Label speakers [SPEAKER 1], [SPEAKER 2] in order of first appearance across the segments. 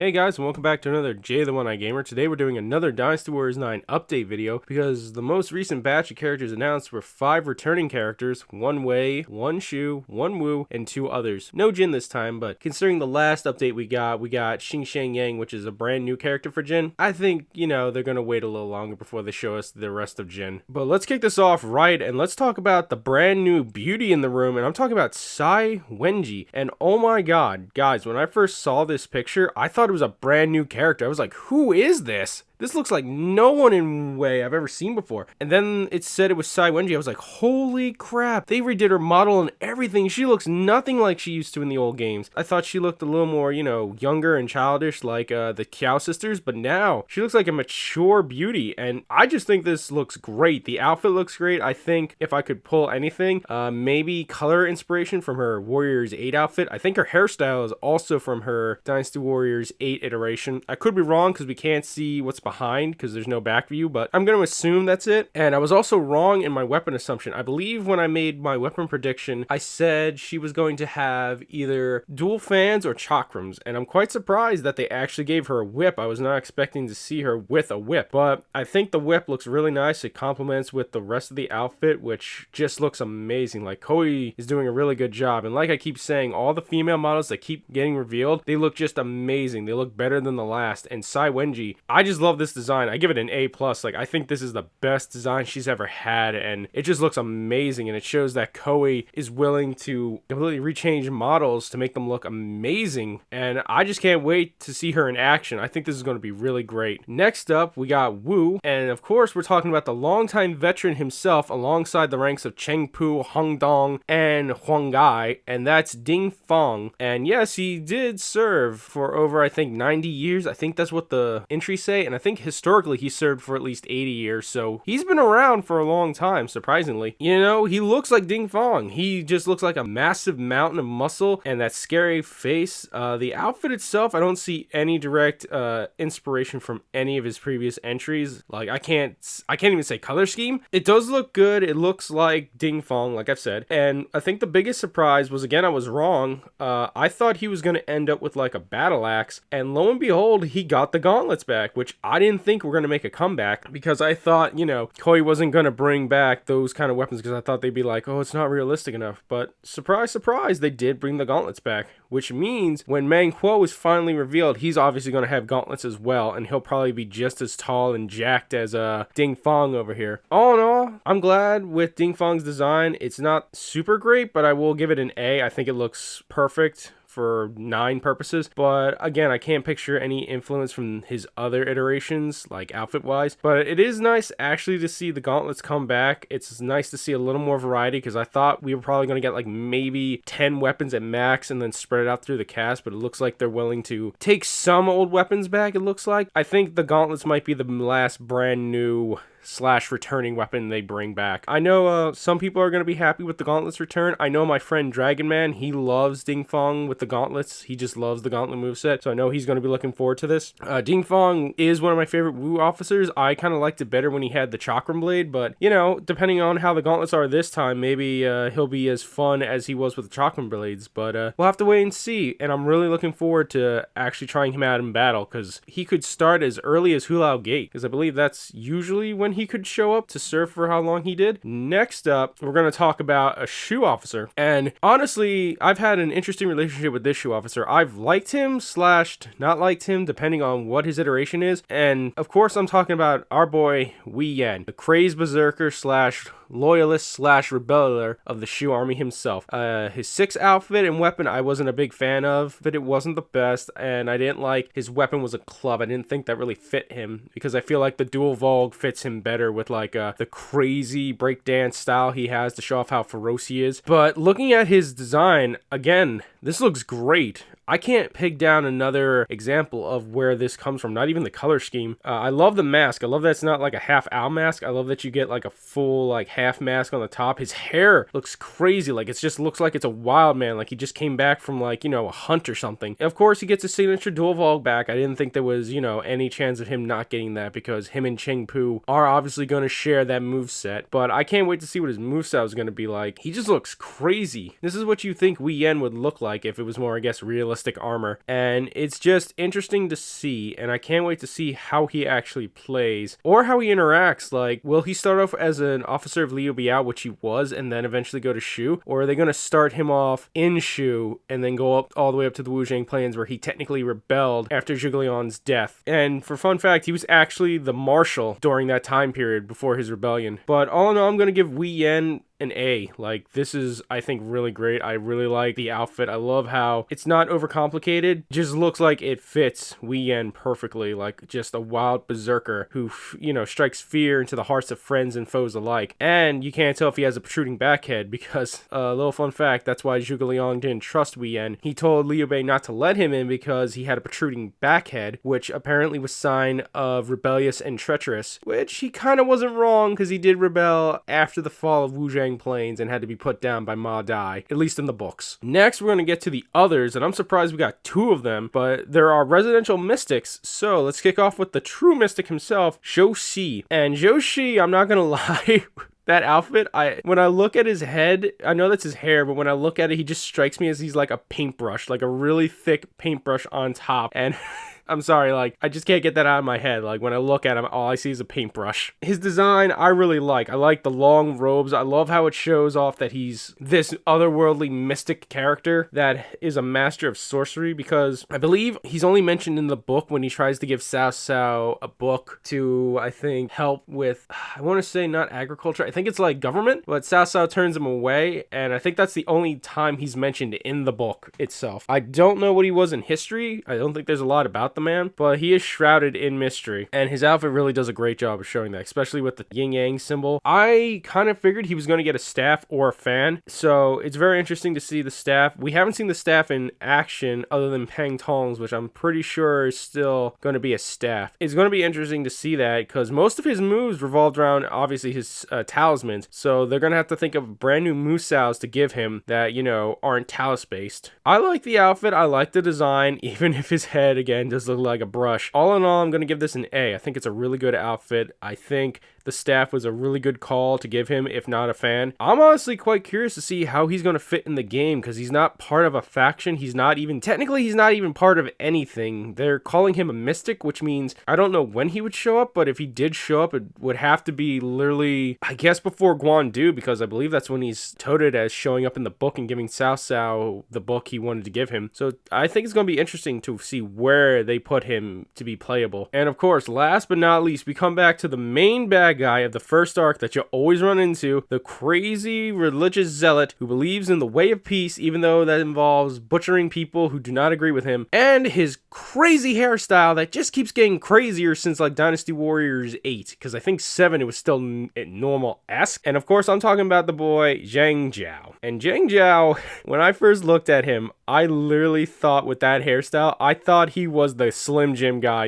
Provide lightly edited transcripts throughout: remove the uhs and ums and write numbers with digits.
[SPEAKER 1] Hey guys, and welcome back to another Jay the One-Eye Gamer. Today we're doing another Dynasty Warriors 9 update video because the most recent batch of characters announced were 5 returning characters, 1 Wei, 1 Shu, 1 Wu, and 2 others. No Jin this time, but considering the last update we got Xing Shang Yang, which is a brand new character for Jin. I think, they're gonna wait a little longer before they show us the rest of Jin. But let's kick this off right, and let's talk about the brand new beauty in the room, and I'm talking about Psy Wendy. And oh my god, guys, when I first saw this picture, I thought it was a brand new character. I was like, who is this? This looks like no one in Wei I've ever seen before. And then it said it was Psy Wendy. I was like, holy crap. They redid her model and everything. She looks nothing like she used to in the old games. I thought she looked a little more, younger and childish like the Kiao sisters. But now she looks like a mature beauty. And I just think this looks great. The outfit looks great. I think if I could pull anything, maybe color inspiration from her Warriors 8 outfit. I think her hairstyle is also from her Dynasty Warriors 8 iteration. I could be wrong because we can't see what's behind because there's no back view, but I'm going to assume that's it. And I was also wrong in my weapon assumption. I believe when I made my weapon prediction, I said she was going to have either dual fans or chakrams, and I'm quite surprised that they actually gave her a whip. I was not expecting to see her with a whip, but I think the whip looks really nice. It complements with the rest of the outfit, which just looks amazing. Like, Koi is doing a really good job, and like I keep saying, all the female models that keep getting revealed, they look just amazing. They look better than the last. And Psy Wendy, I just love this design. I give it an A+. Like, I think this is the best design she's ever had, and it just looks amazing, and it shows that Koei is willing to completely rechange models to make them look amazing, and I just can't wait to see her in action. I think this is going to be really great. Next up, we got Wu, and of course, we're talking about the longtime veteran himself alongside the ranks of Cheng Pu, Hong Dong, and Huang Gai, and that's Ding Fong. And yes, he did serve for over, I think, 90 years. I think that's what the entries say, and I think historically he served for at least 80 years, so he's been around for a long time, surprisingly. He looks like Ding Fong. He just looks like a massive mountain of muscle and that scary face. The outfit itself, I don't see any direct inspiration from any of his previous entries. Like, I can't even say color scheme. It does look good. It looks like Ding Fong, like I've said, and I think the biggest surprise was, again, I was wrong. I thought he was going to end up with like a battle axe, and lo and behold, he got the gauntlets back, which I didn't think were going to make a comeback, because I thought, Koi wasn't going to bring back those kind of weapons, because I thought they'd be like, oh, it's not realistic enough. But surprise, surprise, they did bring the gauntlets back, which means when Mang Kuo is finally revealed, he's obviously going to have gauntlets as well, and he'll probably be just as tall and jacked as Ding Fong over here. All in all, I'm glad with Ding Fong's design. It's not super great, but I will give it an A. I think it looks perfect for 9 purposes, but again, I can't picture any influence from his other iterations, like outfit wise. But it is nice actually to see the gauntlets come back. It's nice to see a little more variety, because I thought we were probably going to get like maybe 10 weapons at max and then spread it out through the cast, but it looks like they're willing to take some old weapons back. It looks like I think the gauntlets might be the last brand new / returning weapon they bring back. I know some people are going to be happy with the gauntlets return. I know my friend Dragon Man, he loves Ding Fong with the gauntlets. He just loves the gauntlet moveset, so I know he's going to be looking forward to this. Ding Fong is one of my favorite Wu officers. I kind of liked it better when he had the chakram blade, but depending on how the gauntlets are this time, maybe he'll be as fun as he was with the chakram blades, but we'll have to wait and see. And I'm really looking forward to actually trying him out in battle, because he could start as early as Hulao Gate, because I believe that's usually when he could show up to serve for how long he did. Next up, we're going to talk about a Shu officer, and honestly, I've had an interesting relationship with this Shu officer. I've liked him / not liked him, depending on what his iteration is, and of course I'm talking about our boy Wei Yin, the crazed berserker / loyalist / rebeller of the Shu army himself. His 6 outfit and weapon I wasn't a big fan of, but it wasn't the best, and I didn't like his weapon was a club. I didn't think that really fit him, because I feel like the dual Vogue fits him better with like the crazy breakdance style he has to show off how ferocious he is. But looking at his design, again, this looks great. I can't pick down another example of where this comes from, not even the color scheme. I love the mask. I love that it's not like a half owl mask. I love that you get like a full like half mask on the top. His hair looks crazy. Like, it just looks like it's a wild man, like he just came back from like, a hunt or something. And of course, he gets his signature dual Vogue back. I didn't think there was, any chance of him not getting that, because him and Cheng Pu are obviously going to share that move set. But I can't wait to see what his moveset is going to be like. He just looks crazy. This is what you think Wei Yin would look like if it was more, I guess, realistic realistic armor. And it's just interesting to see, and I can't wait to see how he actually plays or how he interacts. Like, will he start off as an officer of Liu Biao, which he was, and then eventually go to Shu? Or are they going to start him off in Shu and then go up all the way up to the Wujiang Plains, where he technically rebelled after Zhuge Liang's death? And for fun fact, he was actually the marshal during that time period before his rebellion. But all in all, I'm going to give Wei Yin an A. Like, this is, I think, really great. I really like the outfit. I love how it's not overcomplicated. Just looks like it fits Wei Yin perfectly. Like, just a wild berserker who, strikes fear into the hearts of friends and foes alike. And you can't tell if he has a protruding backhead, because, a little fun fact, that's why Zhuge Liang didn't trust Wei Yin. He told Liu Bei not to let him in because he had a protruding backhead, which apparently was sign of rebellious and treacherous, which he kind of wasn't wrong, because he did rebel after the fall of Wujiang Plains and had to be put down by Ma Dai, at least in the books. Next, we're going to get to the others, and I'm surprised we got 2 of them, but there are residential mystics. So let's kick off with the true mystic himself, Josie. And Josie, I'm not going to lie, that outfit, when I look at his head, I know that's his hair, but when I look at it, he just strikes me as he's like a paintbrush, like a really thick paintbrush on top. And I'm sorry, like, I just can't get that out of my head. Like, when I look at him, all I see is a paintbrush. His design, I really like. I like the long robes. I love how it shows off that he's this otherworldly mystic character that is a master of sorcery, because I believe he's only mentioned in the book when he tries to give Cao Cao a book to, I think, help with, I want to say not agriculture, I think it's like government, but Cao Cao turns him away, and I think that's the only time he's mentioned in the book itself. I don't know what he was in history. I don't think there's a lot about the man, but he is shrouded in mystery, and his outfit really does a great job of showing that, especially with the yin yang symbol. I kind of figured he was going to get a staff or a fan, so it's very interesting to see the staff. We haven't seen the staff in action other than Pang Tong's, which I'm pretty sure is still going to be a staff. It's going to be interesting to see that, because most of his moves revolved around, obviously, his talismans, so they're going to have to think of brand new Musaos to give him that, aren't talus based. I like the outfit, I like the design, even if his head, again, does look like a brush. All in all, I'm going to give this an A. I think it's a really good outfit. I think the staff was a really good call to give him, if not a fan. I'm honestly quite curious to see how he's going to fit in the game, because he's not part of a faction. He's not even part of anything. They're calling him a mystic, which means I don't know when he would show up, but if he did show up, it would have to be literally, I guess, before Guandu, because I believe that's when he's touted as showing up in the book and giving Cao Cao the book he wanted to give him. So I think it's going to be interesting to see where they put him to be playable. And of course, last but not least, we come back to the main bad guy of the first arc that you always run into, the crazy religious zealot who believes in the way of peace, even though that involves butchering people who do not agree with him, and his crazy hairstyle that just keeps getting crazier since like Dynasty Warriors 8, because I think 7 it was still normal-esque. And of course, I'm talking about the boy Jing Chou. And Jing Chou, when I first looked at him, I literally thought with that hairstyle, I thought he was the Slim Jim guy,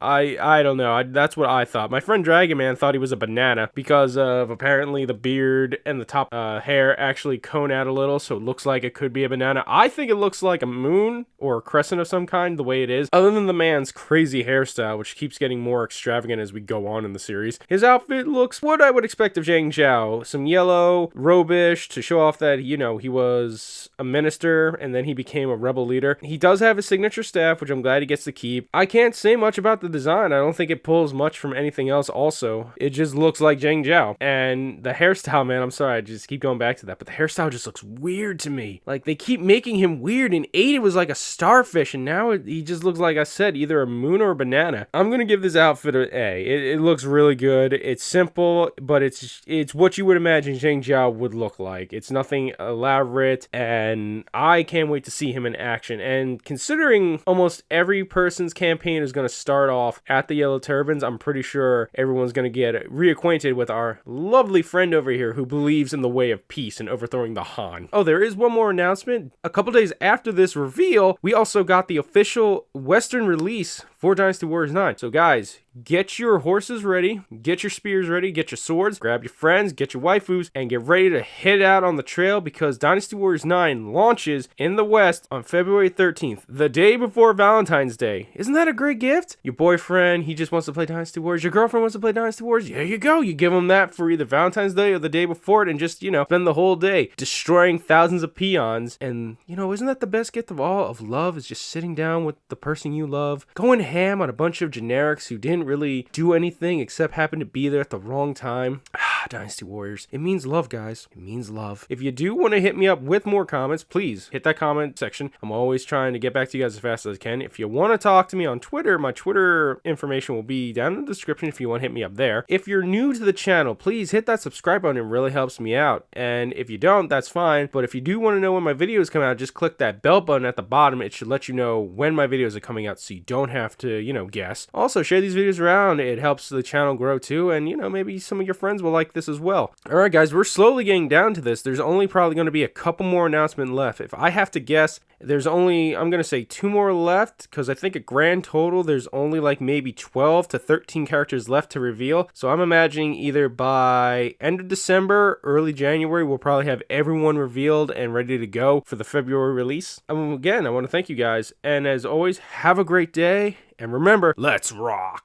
[SPEAKER 1] I don't know, that's what I thought. My friend Dragon Man thought he was a banana because of apparently the beard and the top hair actually cone out a little, so it looks like it could be a banana. I think it looks like a moon or a crescent of some kind, the way it is. Other than the man's crazy hairstyle, which keeps getting more extravagant as we go on in the series, his outfit looks what I would expect of Jing Chou. Some yellow, robish, to show off that, he was a minister and then he became a rebel leader. He does have his signature staff, which I'm glad he gets to keep. I can't say much about the design. I don't think it pulls much from anything else also. It just looks like Jing Chou. And the hairstyle, man, I'm sorry, I just keep going back to that, but the hairstyle just looks weird to me. Like, they keep making him weird. In 8, it was like a starfish, and now he just looks like I said, either a moon or a banana. I'm gonna give this outfit an A. It looks really good. It's simple, but it's what you would imagine Jing Chou would look like. It's nothing elaborate, and I can't wait to see him in action. And considering almost every person's campaign is gonna start off at the Yellow Turbans, I'm pretty sure everyone's gonna get reacquainted with our lovely friend over here who believes in the way of peace and overthrowing the Han. Oh, there is one more announcement. A couple days after this reveal, we also got the official Western release for Dynasty Warriors 9. So guys, get your horses ready, get your spears ready, get your swords, grab your friends, get your waifus, and get ready to head out on the trail, because Dynasty Warriors 9 launches in the West on February 13th, the day before Valentine's Day. Day. Isn't that a great gift? Your boyfriend, he just wants to play Dynasty Warriors. Your girlfriend wants to play Dynasty Warriors. There you go. You give them that for either Valentine's Day or the day before it and just, spend the whole day destroying thousands of peons. And, isn't that the best gift of all of love, is just sitting down with the person you love, going ham on a bunch of generics who didn't really do anything except happen to be there at the wrong time. Dynasty Warriors. It means love, guys. It means love. If you do want to hit me up with more comments, please hit that comment section. I'm always trying to get back to you guys as fast as I can. If you want to talk to me on Twitter, my Twitter information will be down in the description if you want to hit me up there. If you're new to the channel, please hit that subscribe button. It really helps me out. And if you don't, that's fine. But if you do want to know when my videos come out, just click that bell button at the bottom. It should let you know when my videos are coming out so you don't have to, guess. Also, share these videos around. It helps the channel grow too. And, maybe some of your friends will like this as well. All right, guys, we're slowly getting down to this. There's only probably going to be a couple more announcements left. If I have to guess, there's only, I'm going to say 2 more left, because I think a grand total, there's only like maybe 12 to 13 characters left to reveal. So I'm imagining either by end of December, early January, we'll probably have everyone revealed and ready to go for the February release. Again, I want to thank you guys. And as always, have a great day. And remember, let's rock.